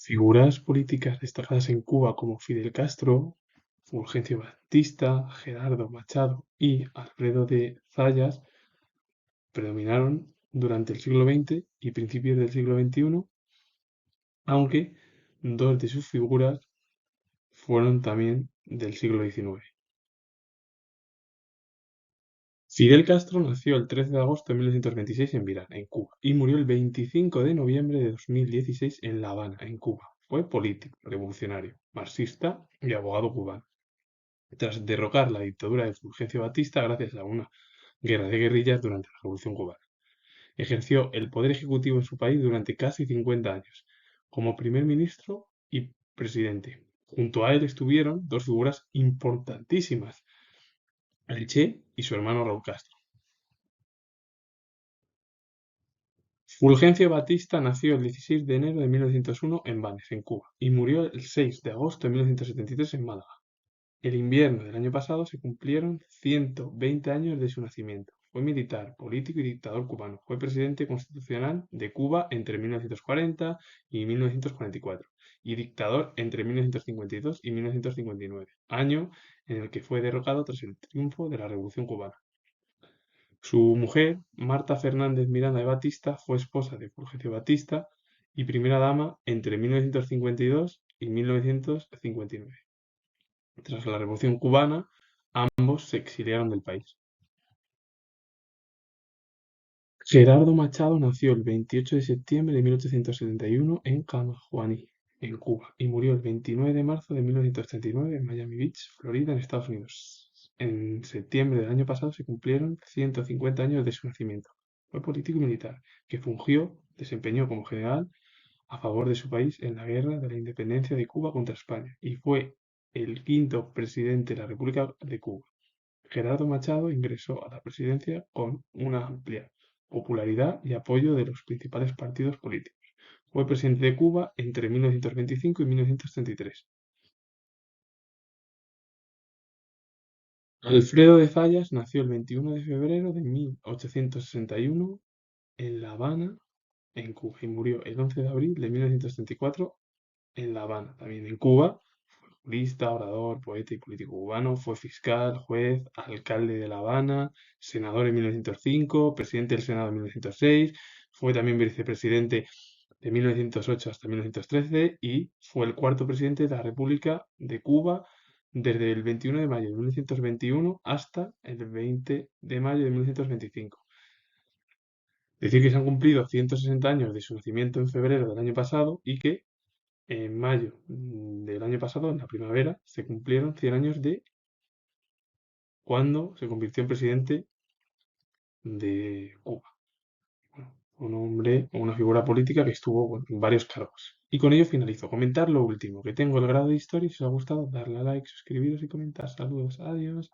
Figuras políticas destacadas en Cuba como Fidel Castro, Fulgencio Batista, Gerardo Machado y Alfredo de Zayas predominaron durante el siglo XX y principios del siglo XXI, aunque dos de sus figuras fueron también del siglo XIX. Fidel Castro nació el 13 de agosto de 1926 en Virán, en Cuba, y murió el 25 de noviembre de 2016 en La Habana, en Cuba. Fue político, revolucionario, marxista y abogado cubano. Tras derrocar la dictadura de Fulgencio Batista gracias a una guerra de guerrillas durante la Revolución cubana. Ejerció el poder ejecutivo en su país durante casi 50 años, como primer ministro y presidente. Junto a él estuvieron dos figuras importantísimas, el Che y su hermano Raúl Castro. Fulgencio Batista nació el 16 de enero de 1901 en Vannes, en Cuba, y murió el 6 de agosto de 1973 en Málaga. El invierno del año pasado se cumplieron 120 años de su nacimiento. Fue militar, político y dictador cubano. Fue presidente constitucional de Cuba entre 1940 y 1944 y dictador entre 1952 y 1959, año en el que fue derrocado tras el triunfo de la Revolución cubana. Su mujer, Marta Fernández Miranda de Batista, fue esposa de Fulgencio Batista y primera dama entre 1952 y 1959. Tras la Revolución cubana, ambos se exiliaron del país. Gerardo Machado nació el 28 de septiembre de 1871 en Camajuaní, en Cuba, y murió el 29 de marzo de 1939 en Miami Beach, Florida, en Estados Unidos. En septiembre del año pasado se cumplieron 150 años de su nacimiento. Fue político y militar, que desempeñó como general a favor de su país en la Guerra de la Independencia de Cuba contra España y fue el quinto presidente de la República de Cuba. Gerardo Machado ingresó a la presidencia con una amplia popularidad y apoyo de los principales partidos políticos. Fue presidente de Cuba entre 1925 y 1933. Alfredo de Zayas nació el 21 de febrero de 1861 en La Habana, en Cuba, y murió el 11 de abril de 1934 en La Habana, también en Cuba. Fue jurista, orador, poeta y político cubano. Fue fiscal, juez, alcalde de La Habana, senador en 1905, presidente del Senado en 1906. Fue también vicepresidente de 1908 hasta 1913 y fue el cuarto presidente de la República de Cuba desde el 21 de mayo de 1921 hasta el 20 de mayo de 1925. Decir que se han cumplido 160 años de su nacimiento en febrero del año pasado y que en mayo del año pasado, en la primavera, se cumplieron 100 años de cuando se convirtió en presidente de Cuba. Bueno, un hombre o una figura política que estuvo en varios cargos. Y con ello finalizo. Comentar lo último, que tengo el grado de historia y si os ha gustado, darle a like, suscribiros y comentar. Saludos, adiós.